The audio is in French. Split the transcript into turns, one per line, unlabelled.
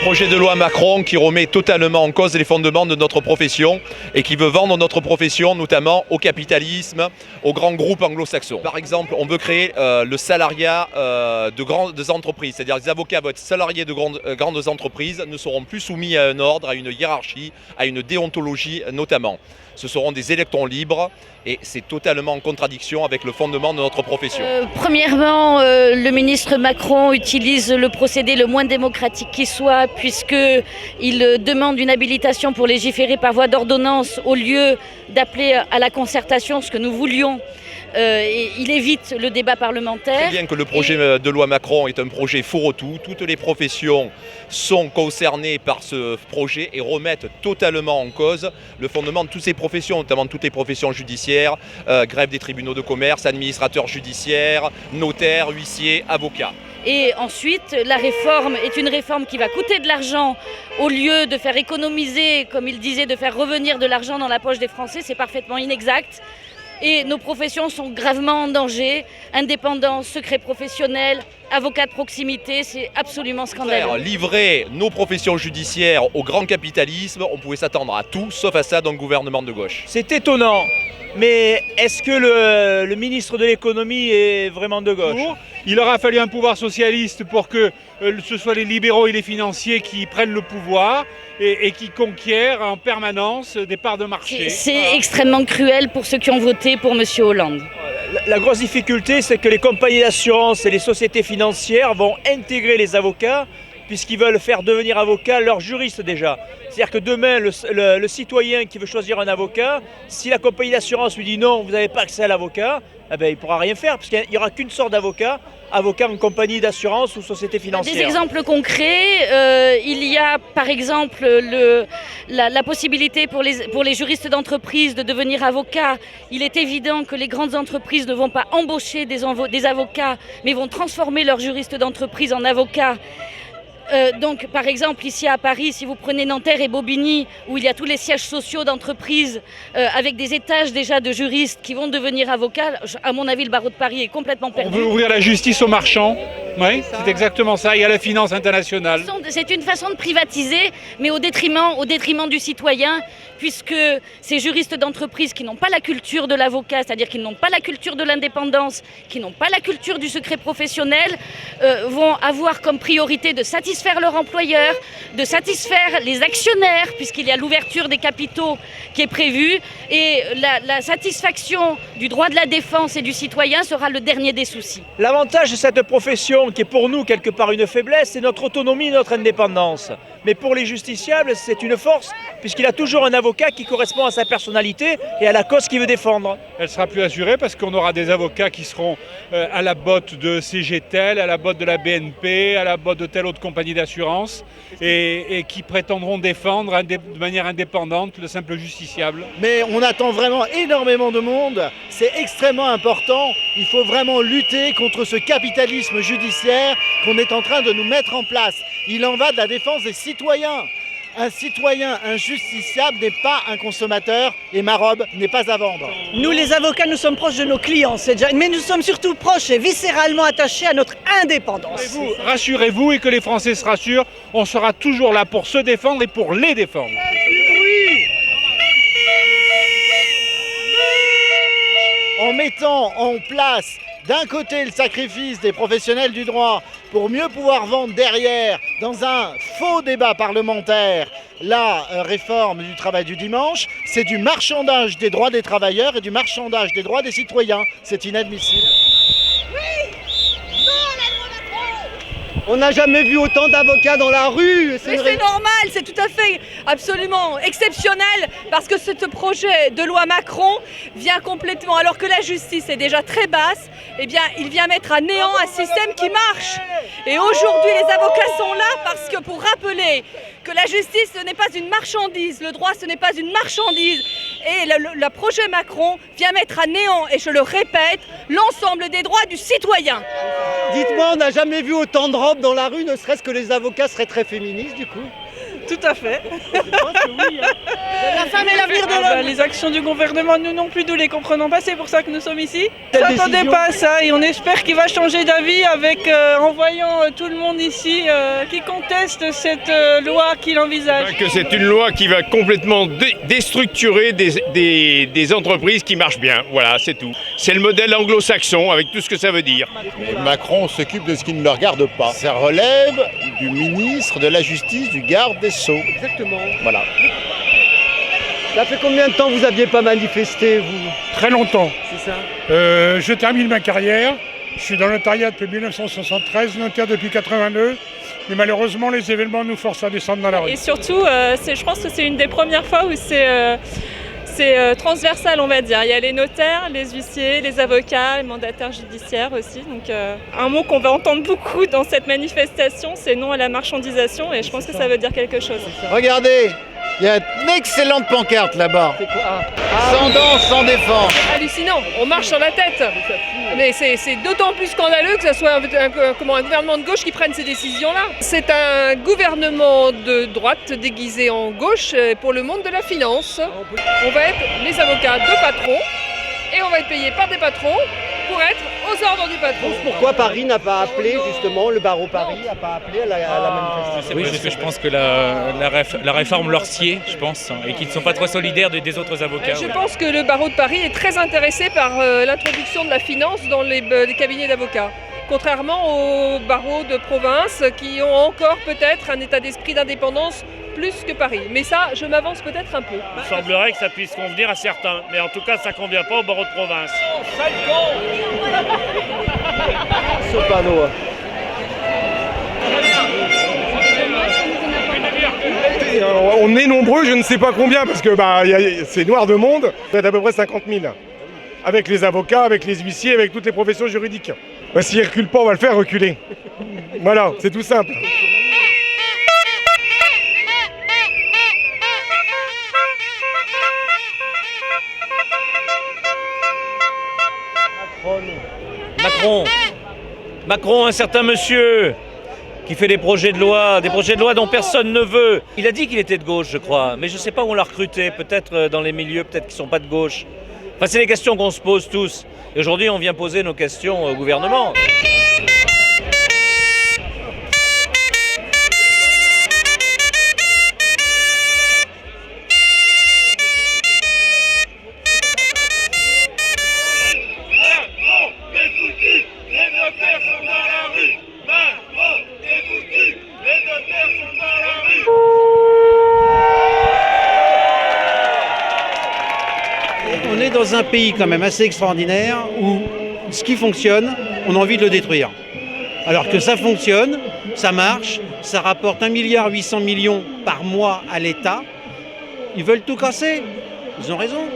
projet de loi Macron qui remet totalement en cause les fondements de notre profession et qui veut vendre notre profession notamment au capitalisme, aux grands groupes anglo-saxons. Par exemple, on veut créer le salariat de grandes entreprises, c'est-à-dire les avocats vont être salariés de grandes entreprises, ne seront plus soumis à un ordre, à une hiérarchie, à une déontologie notamment. Ce seront des électrons libres et c'est totalement en contradiction avec le fondement de notre profession.
Premièrement, le ministre Macron utilise le procédé le moins démocratique qui soit puisqu'il demande une habilitation pour légiférer par voie d'ordonnance au lieu d'appeler à la concertation, ce que nous voulions. Il évite le débat parlementaire.
C'est bien que le projet de loi Macron est un projet fourre-tout. Toutes les professions sont concernées par ce projet et remettent totalement en cause le fondement de toutes ces professions, notamment toutes les professions judiciaires, greffe des tribunaux de commerce, administrateurs judiciaires, notaires, huissiers, avocats.
Et ensuite, la réforme est une réforme qui va coûter de l'argent au lieu de faire économiser, comme il disait, de faire revenir de l'argent dans la poche des Français. C'est parfaitement inexact. Et nos professions sont gravement en danger. Indépendance, secret professionnel, avocat de proximité, c'est absolument scandaleux.
Livrer nos professions judiciaires au grand capitalisme, on pouvait s'attendre à tout, sauf à ça d'un gouvernement de gauche.
C'est étonnant, mais est-ce que le ministre de l'économie est vraiment de gauche ?
Il aura fallu un pouvoir socialiste pour que ce soit les libéraux et les financiers qui prennent le pouvoir et qui conquièrent en permanence des parts de marché.
C'est extrêmement cruel pour ceux qui ont voté pour M. Hollande.
La grosse difficulté, c'est que les compagnies d'assurance et les sociétés financières vont intégrer les avocats puisqu'ils veulent faire devenir avocats leurs juristes déjà. C'est-à-dire que demain, le citoyen qui veut choisir un avocat, si la compagnie d'assurance lui dit non, vous n'avez pas accès à l'avocat, eh ben, il ne pourra rien faire, parce qu'il n'y aura qu'une sorte d'avocat, avocat en compagnie d'assurance ou société financière.
Des exemples concrets, il y a par exemple la possibilité pour les juristes d'entreprise de devenir avocats. Il est évident que les grandes entreprises ne vont pas embaucher des avocats, mais vont transformer leurs juristes d'entreprise en avocats. Donc, par exemple, ici à Paris, si vous prenez Nanterre et Bobigny, où il y a tous les sièges sociaux d'entreprises, avec des étages déjà de juristes qui vont devenir avocats, à mon avis, le barreau de Paris est complètement perdu.
On veut ouvrir la justice aux marchands, oui, c'est exactement ça, et à la finance internationale.
C'est une façon de privatiser, mais au détriment du citoyen, puisque ces juristes d'entreprise qui n'ont pas la culture de l'avocat, c'est-à-dire qui n'ont pas la culture de l'indépendance, qui n'ont pas la culture du secret professionnel, vont avoir comme priorité de satisfaire leur employeur, de satisfaire les actionnaires, puisqu'il y a l'ouverture des capitaux qui est prévue, et la satisfaction du droit de la défense et du citoyen sera le dernier des soucis.
L'avantage de cette profession, qui est pour nous quelque part une faiblesse, c'est notre autonomie et notre indépendance. Mais pour les justiciables, c'est une force, puisqu'il a toujours un avocat qui correspond à sa personnalité et à la cause qu'il veut défendre.
Elle sera plus assurée parce qu'on aura des avocats qui seront à la botte de CGTEL, à la botte de la BNP, à la botte de telle autre compagnie d'assurance et qui prétendront défendre de manière indépendante le simple justiciable.
Mais on attend vraiment énormément de monde, c'est extrêmement important, il faut vraiment lutter contre ce capitalisme judiciaire qu'on est en train de nous mettre en place. Il en va de la défense des citoyens. Un citoyen, un justiciable n'est pas un consommateur et ma robe n'est pas à vendre.
Nous les avocats, nous sommes proches de nos clients, mais nous sommes surtout proches et viscéralement attachés à notre indépendance.
Rassurez-vous et que les Français se rassurent, on sera toujours là pour se défendre et pour les défendre.
En mettant en place d'un côté le sacrifice des professionnels du droit pour mieux pouvoir vendre derrière, dans un faux débat parlementaire, la réforme du travail du dimanche, c'est du marchandage des droits des travailleurs et du marchandage des droits des citoyens. C'est inadmissible.
On n'a jamais vu autant d'avocats dans la rue.
Mais c'est normal, c'est tout à fait absolument exceptionnel parce que ce projet de loi Macron vient complètement, alors que la justice est déjà très basse, eh bien il vient mettre à néant un système qui marche. Et aujourd'hui les avocats sont là parce que pour rappeler que la justice ce n'est pas une marchandise, le droit ce n'est pas une marchandise. Et le projet Macron vient mettre à néant, et je le répète, l'ensemble des droits du citoyen.
Dites-moi, on n'a jamais vu autant de robes dans la rue, ne serait-ce que les avocats seraient très féministes du coup. Tout à fait. La femme est l'avenir de l'homme.
Les actions du gouvernement, nous non plus, nous les comprenons pas, c'est pour ça que nous sommes ici. On ne s'attendait pas à ça et on espère qu'il va changer d'avis en voyant tout le monde ici qui conteste cette loi qu'il envisage.
Que c'est une loi qui va complètement déstructurer des entreprises qui marchent bien. Voilà, c'est tout. C'est le modèle anglo-saxon avec tout ce que ça veut dire.
Mais Macron s'occupe de ce qui ne le regarde pas. Ça relève du ministre de la Justice, du garde des Sceaux.
Exactement.
Voilà.
Ça fait combien de temps vous n'aviez pas manifesté, vous?
Très longtemps.
C'est ça.
Je termine ma carrière. Je suis dans le notariat depuis 1973, notaire depuis 82. Mais malheureusement, les événements nous forcent à descendre dans la rue.
Et surtout, je pense que c'est une des premières fois où c'est transversal, on va dire. Il y a les notaires, les huissiers, les avocats, les mandataires judiciaires aussi. Donc, un mot qu'on va entendre beaucoup dans cette manifestation, c'est non à la marchandisation. Et je pense que ça veut dire quelque chose.
Regardez, il y a une excellente pancarte là-bas.
C'est quoi?
Sans dents, sans défense.
Hallucinant, on marche sur la tête. Mais c'est d'autant plus scandaleux que ce soit un gouvernement de gauche qui prenne ces décisions-là. C'est un gouvernement de droite déguisé en gauche pour le monde de la finance. On va être les avocats de patrons et on va être payés par des patrons pour être aux ordres du patron.
Pourquoi Paris n'a pas appelé, justement, le barreau Paris n'a pas appelé à la manifestation?
Oui, parce que je pense que la réforme leur sied, je pense, et qu'ils ne sont pas trop solidaires des autres avocats.
Je pense que le barreau de Paris est très intéressé par l'introduction de la finance dans les cabinets d'avocats. Contrairement aux barreaux de province qui ont encore peut-être un état d'esprit d'indépendance plus que Paris. Mais ça, je m'avance peut-être un peu.
Il semblerait que ça puisse convenir à certains, mais en tout cas, ça ne convient pas au barreau de province.
Ce panneau.
On est nombreux, je ne sais pas combien, parce que c'est noir de monde. On est à peu près 50 000. Avec les avocats, avec les huissiers, avec toutes les professions juridiques. S'ils ne reculent pas, on va le faire reculer. Voilà, c'est tout simple.
Macron, un certain monsieur qui fait des projets de loi dont personne ne veut. Il a dit qu'il était de gauche, je crois, mais je ne sais pas où on l'a recruté, peut-être dans les milieux, peut-être qu'ils ne sont pas de gauche. Enfin, c'est des questions qu'on se pose tous. Et aujourd'hui, on vient poser nos questions au gouvernement.
On est dans un pays quand même assez extraordinaire où ce qui fonctionne, on a envie de le détruire. Alors que ça fonctionne, ça marche, ça rapporte 1,8 milliard par mois à l'État. Ils veulent tout casser. Ils ont raison.